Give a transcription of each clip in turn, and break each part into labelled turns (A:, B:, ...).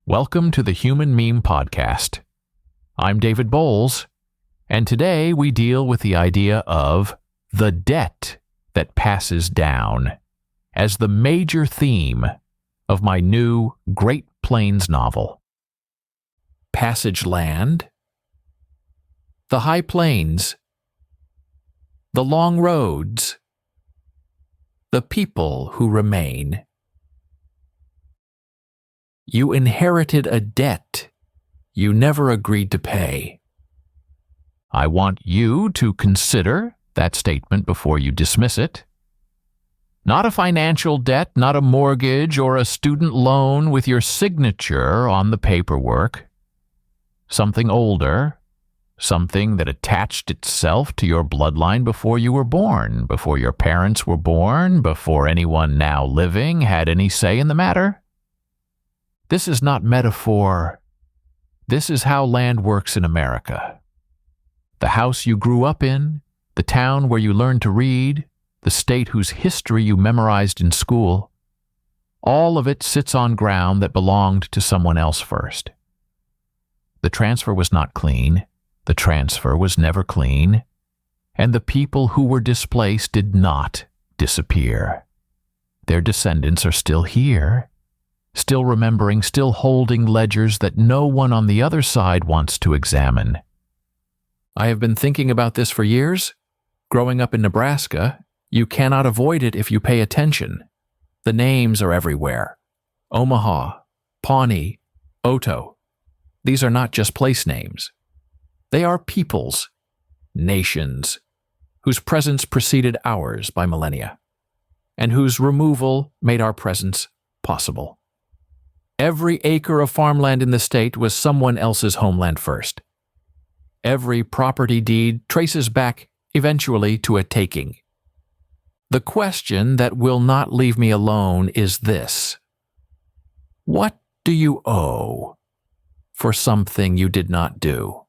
A: Welcome to the Human Meme Podcast. I'm David Bowles, and today we deal with the idea of the debt that passes down as the major theme of my new Great Plains novel. Passage land, the high plains, the long roads, the people who remain. You inherited a debt you never agreed to pay. I want you to consider that statement before you dismiss it. Not a financial debt, not a mortgage or a student loan with your signature on the paperwork. Something older, something that attached itself to your bloodline before you were born, before your parents were born, before anyone now living had any say in the matter. This is not metaphor. This is how land works in America. The house you grew up in, the town where you learned to read, the state whose history you memorized in school, all of it sits on ground that belonged to someone else first. The transfer was not clean, the transfer was never clean, and the people who were displaced did not disappear. Their descendants are still here, still remembering, still holding ledgers that no one on the other side wants to examine. I have been thinking about this for years. Growing up in Nebraska, you cannot avoid it if you pay attention. The names are everywhere. Omaha, Pawnee, Oto. These are not just place names. They are peoples, nations, whose presence preceded ours by millennia, and whose removal made our presence possible. Every acre of farmland in the state was someone else's homeland first. Every property deed traces back eventually to a taking. The question that will not leave me alone is this: what do you owe for something you did not do?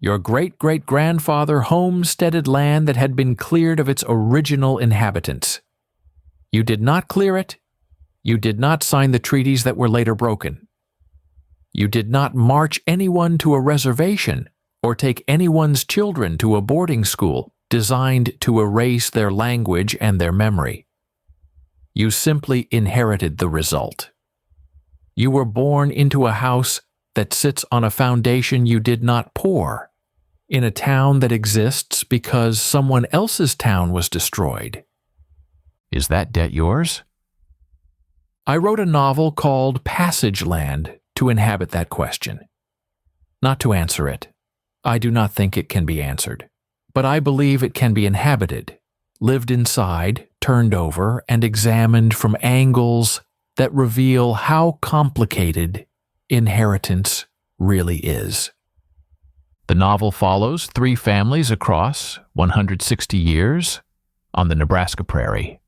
A: Your great-great-grandfather homesteaded land that had been cleared of its original inhabitants. You did not clear it. You did not sign the treaties that were later broken. You did not march anyone to a reservation or take anyone's children to a boarding school designed to erase their language and their memory. You simply inherited the result. You were born into a house that sits on a foundation you did not pour, in a town that exists because someone else's town was destroyed. Is that debt yours? I wrote a novel called Passage Land to inhabit that question. Not to answer it. I do not think it can be answered. But I believe it can be inhabited, lived inside, turned over, and examined from angles that reveal how complicated inheritance really is. The novel follows 3 families across 160 years on the Nebraska prairie.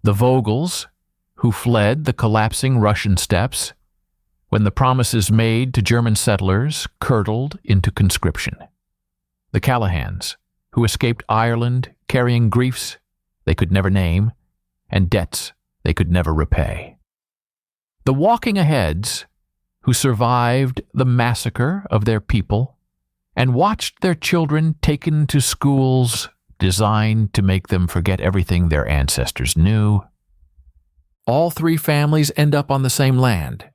A: The Vogels, who fled the collapsing Russian steppes when the promises made to German settlers curdled into conscription. The Callahans, who escaped Ireland carrying griefs they could never name and debts they could never repay. The Walking Aheads, who survived the massacre of their people and watched their children taken to schools designed to make them forget everything their ancestors knew. All 3 families end up on the same land.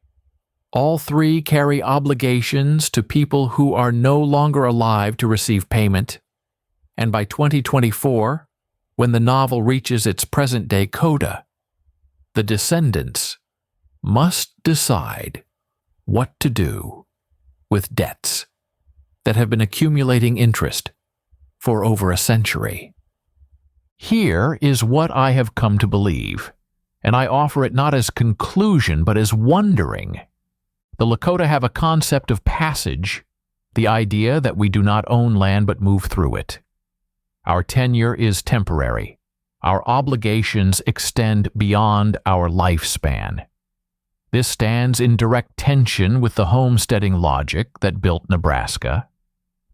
A: All 3 carry obligations to people who are no longer alive to receive payment. And by 2024, when the novel reaches its present-day coda, the descendants must decide what to do with debts that have been accumulating interest for over a century. Here is what I have come to believe, and I offer it not as conclusion but as wondering. The Lakota have a concept of passage, the idea that we do not own land but move through it. Our tenure is temporary. Our obligations extend beyond our lifespan. This stands in direct tension with the homesteading logic that built Nebraska,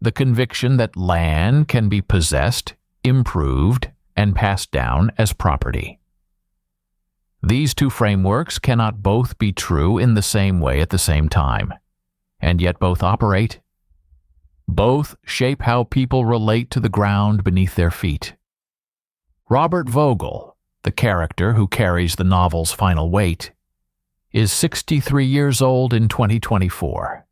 A: the conviction that land can be possessed, improved, and passed down as property. These two frameworks cannot both be true in the same way at the same time, and yet both operate. Both shape how people relate to the ground beneath their feet. Robert Vogel, the character who carries the novel's final weight, is 63 years old in 2024.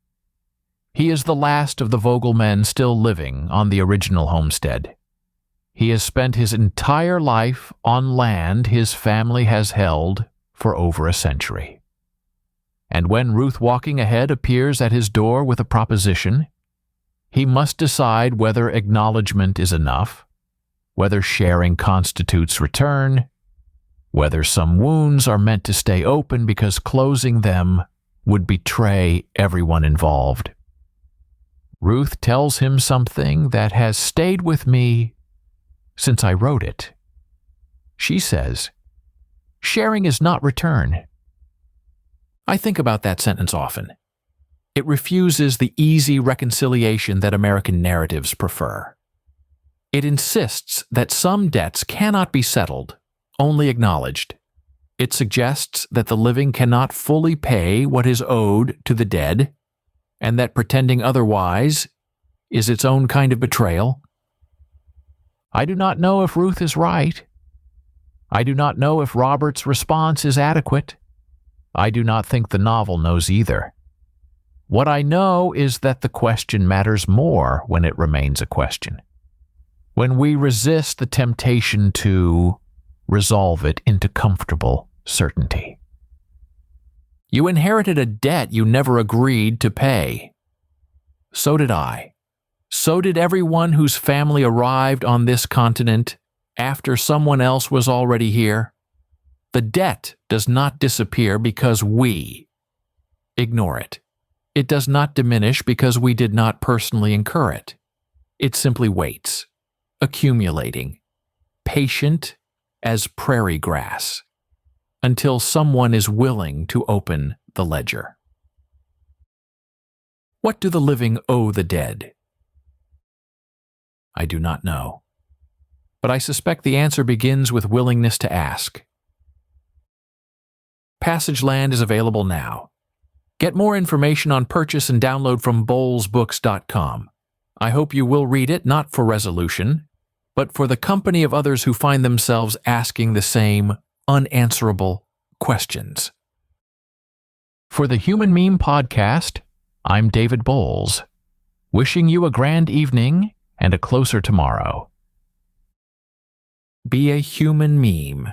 A: He is the last of the Vogel men still living on the original homestead. He has spent his entire life on land his family has held for over a century. And when Ruth walking ahead appears at his door with a proposition, he must decide whether acknowledgement is enough, whether sharing constitutes return, whether some wounds are meant to stay open because closing them would betray everyone involved. Ruth tells him something that has stayed with me since I wrote it. She says, "Sharing is not return." I think about that sentence often. It refuses the easy reconciliation that American narratives prefer. It insists that some debts cannot be settled, only acknowledged. It suggests that the living cannot fully pay what is owed to the dead, and that pretending otherwise is its own kind of betrayal. I do not know if Ruth is right. I do not know if Robert's response is adequate. I do not think the novel knows either. What I know is that the question matters more when it remains a question. When we resist the temptation to resolve it into comfortable certainty. You inherited a debt you never agreed to pay. So did I. So did everyone whose family arrived on this continent after someone else was already here. The debt does not disappear because we ignore it. It does not diminish because we did not personally incur it. It simply waits, accumulating, patient as prairie grass, until someone is willing to open the ledger. What do the living owe the dead? I do not know, but I suspect the answer begins with willingness to ask. Passage Land is available now. Get more information on purchase and download from bowlesbooks.com. I hope you will read it not for resolution, but for the company of others who find themselves asking the same unanswerable questions. For the Human Meme Podcast, I'm David Bowles, wishing you a grand evening and a closer tomorrow. Be a human meme.